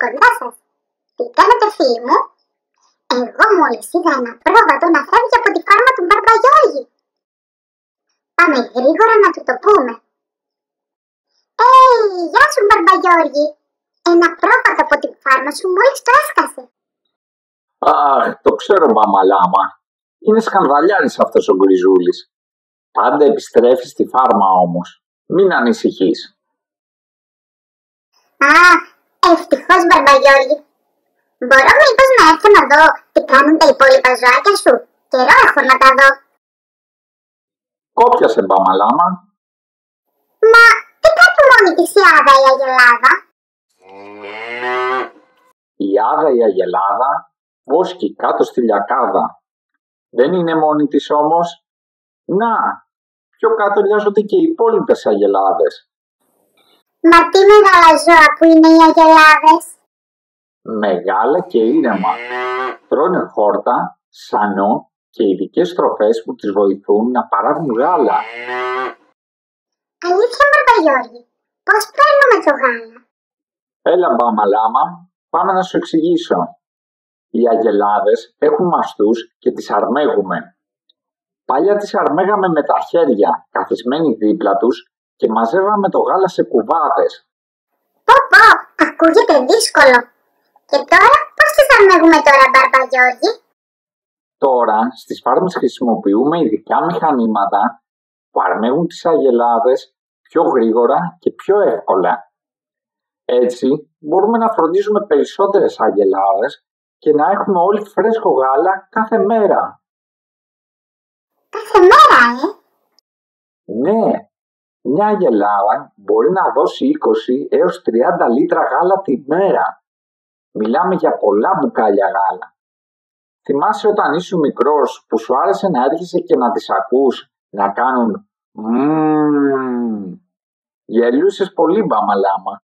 κοντά σας. Τι κάνετε φίλοι μου? Εγώ μόλις είδα ένα πρόβατο να φεύγει από τη φάρμα του Μπαρμπαγιώργη. Πάμε γρήγορα να του το πούμε. Γεια σου Μπαρμπαγιώργη. Ένα πρόβατο από τη φάρμα σου μόλις το έσκασε. Αχ, το ξέρω Μπαμαλάμα. Είναι σκανδαλιάρης αυτός ο Γκριζούλης. Πάντα επιστρέφει στη φάρμα όμως. Μην ανησυχείς. Ευτυχώς Μπαρμπαγιώργη. Μπορώ μήπως να έρθω να δω τι κάνουν τα υπόλοιπα ζωάκια σου? Καιρό έχω να τα δω. Κόπιασε Μπαμαλάμα. Μα τι κάνει μόνη της η Άδα η Αγελάδα? Η Άδα η Αγελάδα βόσκει κάτω στη λιακάδα. Δεν είναι μόνη της όμως. Να, πιο κάτω λιάζονται και οι υπόλοιπες αγελάδες. Μα τι μεγάλα ζώα που είναι οι αγελάδες? Μεγάλα και ήρεμα. Τρώνε χόρτα, σανό και ειδικές τροφές που τις βοηθούν να παράγουν γάλα. Αλήθεια Μπαρμπαγιώργη, πώς παίρνουμε το γάλα? Έλα Μπαμαλάμα, πάμε να σου εξηγήσω. Οι αγελάδες έχουν μαστούς και τις αρμέγουμε. Παλιά τις αρμέγαμε με τα χέρια, καθισμένοι δίπλα τους και μαζεύαμε το γάλα σε κουβάδες. Πω, ακούγεται δύσκολο. Και τώρα πώς τις αρμέγουμε τώρα Μπαρμπαγιώργη? Τώρα στις φάρμες χρησιμοποιούμε ειδικά μηχανήματα που αρμέγουν τις αγελάδες πιο γρήγορα και πιο εύκολα. Έτσι μπορούμε να φροντίζουμε περισσότερες αγελάδες και να έχουμε όλοι φρέσκο γάλα κάθε μέρα. Κάθε μέρα, Ναι, μια αγελάδα μπορεί να δώσει 20 έως 30 λίτρα γάλα τη μέρα. Μιλάμε για πολλά μπουκάλια γάλα. Θυμάσαι όταν ήσουν μικρός που σου άρεσε να έρχεσαι και να τις ακούς να κάνουν Γελούσες πολύ Μπαμαλάμα.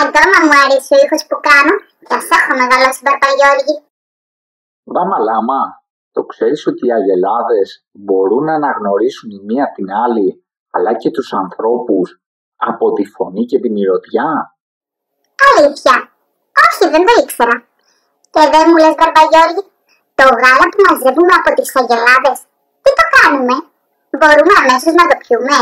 Ακόμα μου αρέσει ο ήχος που κάνω και ας έχω μεγαλώσει Μπαρμπαγιώργη. Μπαμαλάμα, το ξέρεις ότι οι αγελάδες μπορούν να αναγνωρίσουν η μία την άλλη, αλλά και τους ανθρώπους, από τη φωνή και τη μυρωδιά? Αλήθεια? Όχι, δεν το ήξερα. Και δεν μου λες Μπαρμπαγιώργη, το γάλα που μαζεύουμε από τις αγελάδες, τι το κάνουμε? Μπορούμε αμέσως να το πιούμε?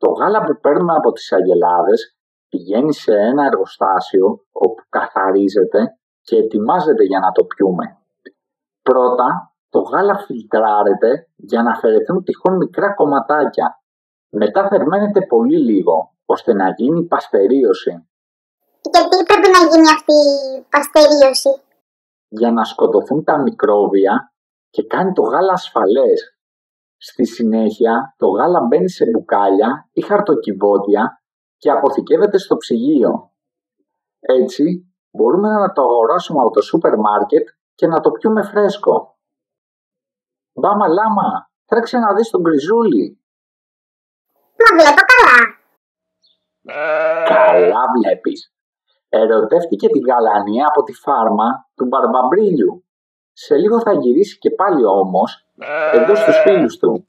Το γάλα που παίρνουμε από τις αγελάδες πηγαίνει σε ένα εργοστάσιο όπου καθαρίζεται και ετοιμάζεται για να το πιούμε. Πρώτα, το γάλα φιλτράρεται για να αφαιρεθούν τυχόν μικρά κομματάκια. Μετά θερμαίνεται πολύ λίγο, ώστε να γίνει παστερίωση. Γιατί πρέπει να γίνει αυτή η παστερίωση? Για να σκοτωθούν τα μικρόβια και κάνει το γάλα ασφαλές. Στη συνέχεια, το γάλα μπαίνει σε μπουκάλια ή χαρτοκιβώτια και αποθηκεύεται στο ψυγείο. Έτσι, μπορούμε να το αγοράσουμε από το σούπερ μάρκετ και να το πιούμε φρέσκο. Μπαμαλάμα, τρέξε να δεις τον Γκριζούλη. Μα βλέπω καλά. Καλά βλέπεις. Ερωτεύτηκε τη γαλανία από τη φάρμα του Μπαρμπαμπρίλιου. Σε λίγο θα γυρίσει και πάλι όμως, εδώ στους φίλους του.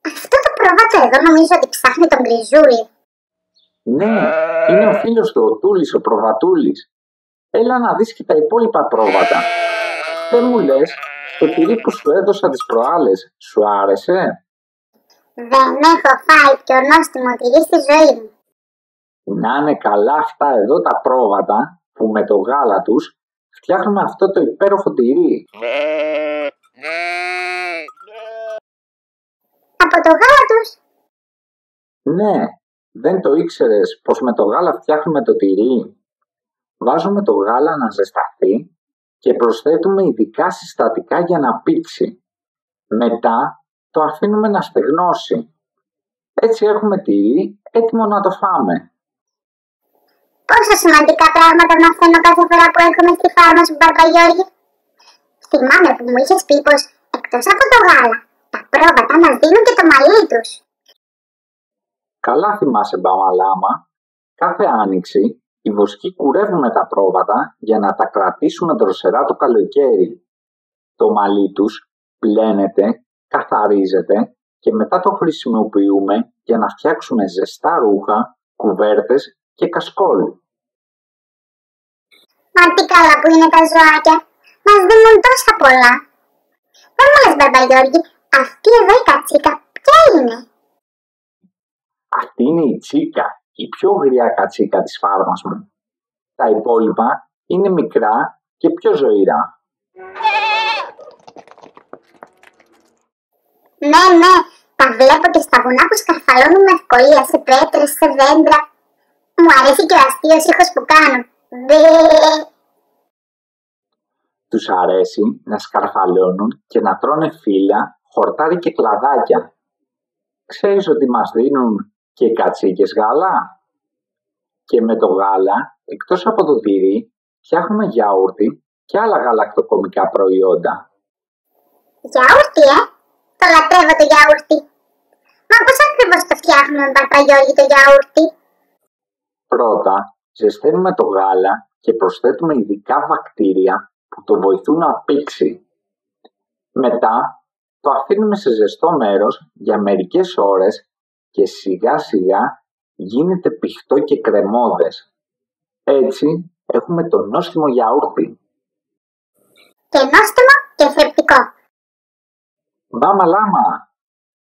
Αυτό το πρόβατο εδώ νομίζω ότι ψάχνει τον Γκριζούλη. Ναι, είναι ο φίλος του ο Τούλης, ο Προβατούλης. Έλα να δεις και τα υπόλοιπα πρόβατα. Δεν μου λες, το τυρί που σου έδωσα τις προάλλες, σου άρεσε? Δεν έχω φάει πιο νόστιμο τυρί στη ζωή μου. Να είναι καλά αυτά εδώ τα πρόβατα που με το γάλα τους φτιάχνουμε αυτό το υπέροχο τυρί. Από το γάλα τους? Ναι, δεν το ήξερες πως με το γάλα φτιάχνουμε το τυρί? Βάζουμε το γάλα να ζεσταθεί και προσθέτουμε ειδικά συστατικά για να πήξει. Μετά το αφήνουμε να στεγνώσει. Έτσι έχουμε τυρί έτοιμο να το φάμε. Πόσο σημαντικά πράγματα μαθαίνω κάθε φορά που έρχομαι στη φάρμα σου Μπαρμπαγιώργη. Θυμάμαι που μου είχες πει πως εκτός από το γάλα, τα πρόβατα μας δίνουν και το μαλλί τους. Καλά θυμάσαι Μπαμαλάμα, κάθε άνοιξη οι βοσκοί κουρεύουν τα πρόβατα για να τα κρατήσουν δροσερά το καλοκαίρι. Το μαλλί τους πλένεται, καθαρίζεται και μετά το χρησιμοποιούμε για να φτιάξουμε ζεστά ρούχα, κουβέρτες και κασκόλ. Μα τι καλά που είναι τα ζωάκια. Μας δίνουν τόσα πολλά. Δεν μου λες, Μπαρμπαγιώργη, αυτή εδώ η κατσίκα ποια είναι? Αυτή είναι η τσίκα, η πιο γριά κατσίκα της φάρμας μου. Τα υπόλοιπα είναι μικρά και πιο ζωηρά. Ναι, τα βλέπω και στα βουνά που σκαρφαλώνουν με ευκολία σε πέτρες, σε δέντρα. Μου αρέσει και ο αστείος ήχος που κάνουν. Τους αρέσει να σκαρφαλώνουν και να τρώνε φύλλα, χορτάρι και κλαδάκια. Ξέρεις ότι μας δίνουν και οι κατσίκες γάλα? Και με το γάλα, εκτός από το τυρί, φτιάχνουμε γιαούρτι και άλλα γαλακτοκομικά προϊόντα. Γιαούρτι, το λατρεύω το γιαούρτι. Μα πώς ακριβώς το φτιάχνουμε, Μπαρμπαγιώργη, το γιαούρτι? Πρώτα, ζεσταίνουμε το γάλα και προσθέτουμε ειδικά βακτήρια που το βοηθούν να πήξει. Μετά, το αφήνουμε σε ζεστό μέρος για μερικές ώρες και σιγά σιγά γίνεται πηχτό και κρεμώδες. Έτσι, έχουμε το νόστιμο γιαούρτι. Και νόστιμο και θρεπτικό. Μπάμα λάμα!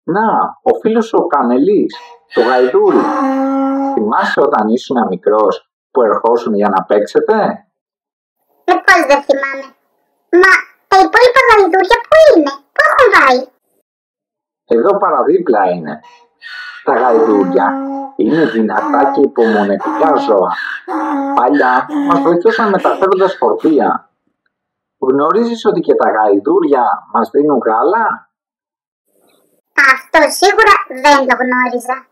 Να, ο φίλος ο Κανελής, το γαϊδούρι. Θυμάσαι όταν ήσουν μικρός που ερχόσουν για να παίξετε? Πώς δεν θυμάμαι. Μα τα υπόλοιπα γαϊδούρια πού είναι, πού έχουν πάει? Εδώ παραδίπλα είναι. Τα γαϊδούρια είναι δυνατά και υπομονετικά ζώα. Παλιά μας βοηθούσαν μεταφέροντας φορτία. Γνωρίζεις ότι και τα γαϊδούρια μας δίνουν γάλα? Αυτό σίγουρα δεν το γνώριζα.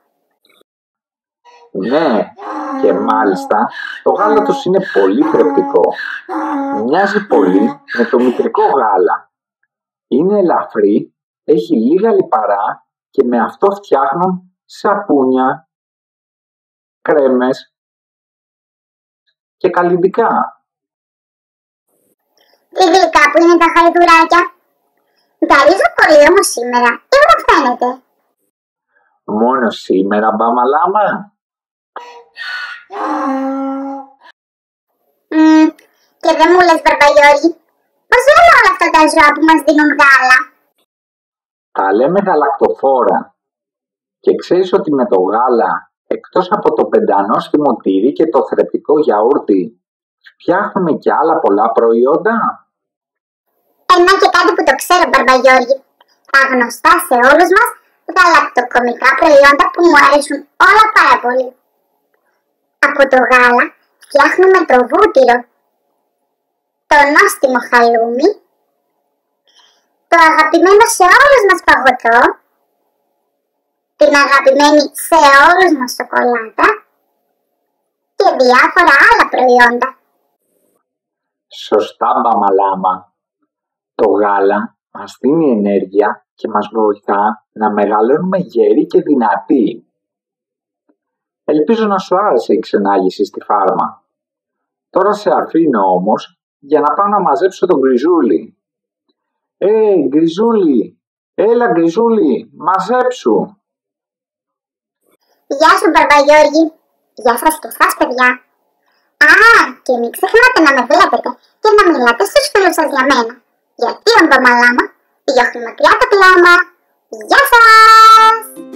Ναι, και μάλιστα το γάλα τους είναι πολύ θρεπτικό. Μοιάζει πολύ με το μητρικό γάλα. Είναι ελαφρύ, έχει λίγα λιπαρά και με αυτό φτιάχνουν σαπούνια, κρέμες και καλλυντικά. Τι γλυκά που είναι τα γαϊδουράκια. Γκαρίζω πολύ όμως σήμερα, τι μου φαίνεται? Μόνο σήμερα, μπάμα λάμα? Και δεν μου λες, Μπαρμπαγιώργη, πώς λένε όλα αυτά τα ζώα που μας δίνουν γάλα? Τα λέμε γαλακτοφόρα. Και ξέρεις ότι με το γάλα, εκτός από το πεντανόστιμο τυρί και το θρεπτικό γιαούρτι, φτιάχνουμε και άλλα πολλά προϊόντα? Να και κάτι που το ξέρω, Μπαρμπαγιώργη. Τα γνωστά σε όλους μας γαλακτοκομικά προϊόντα που μου αρέσουν όλα πάρα πολύ. Από το γάλα φτιάχνουμε το βούτυρο, το νόστιμο χαλούμι, το αγαπημένο σε όλους μας παγωτό, την αγαπημένη σε όλους μας σοκολάτα και διάφορα άλλα προϊόντα. Σωστά, μπάμα λάμα. Το γάλα μας δίνει ενέργεια και μας βοηθά να μεγαλώνουμε γεροί και δυνατοί. Ελπίζω να σου άρεσε η ξενάγηση στη φάρμα. Τώρα σε αφήνω όμως για να πάω να μαζέψω τον Γκριζούλη. Γκριζούλη! Έλα, Γκριζούλη, μαζέψου! Γεια σου, Μπαρμπαγιώργη. Γεια σας και εσάς, παιδιά. Και μην ξεχνάτε να με βλέπετε και να μιλάτε στους φίλους σας για μένα. Γιατί ο Μπαμαλάμα διώχνει μακριά το κλάμα. Γεια σας!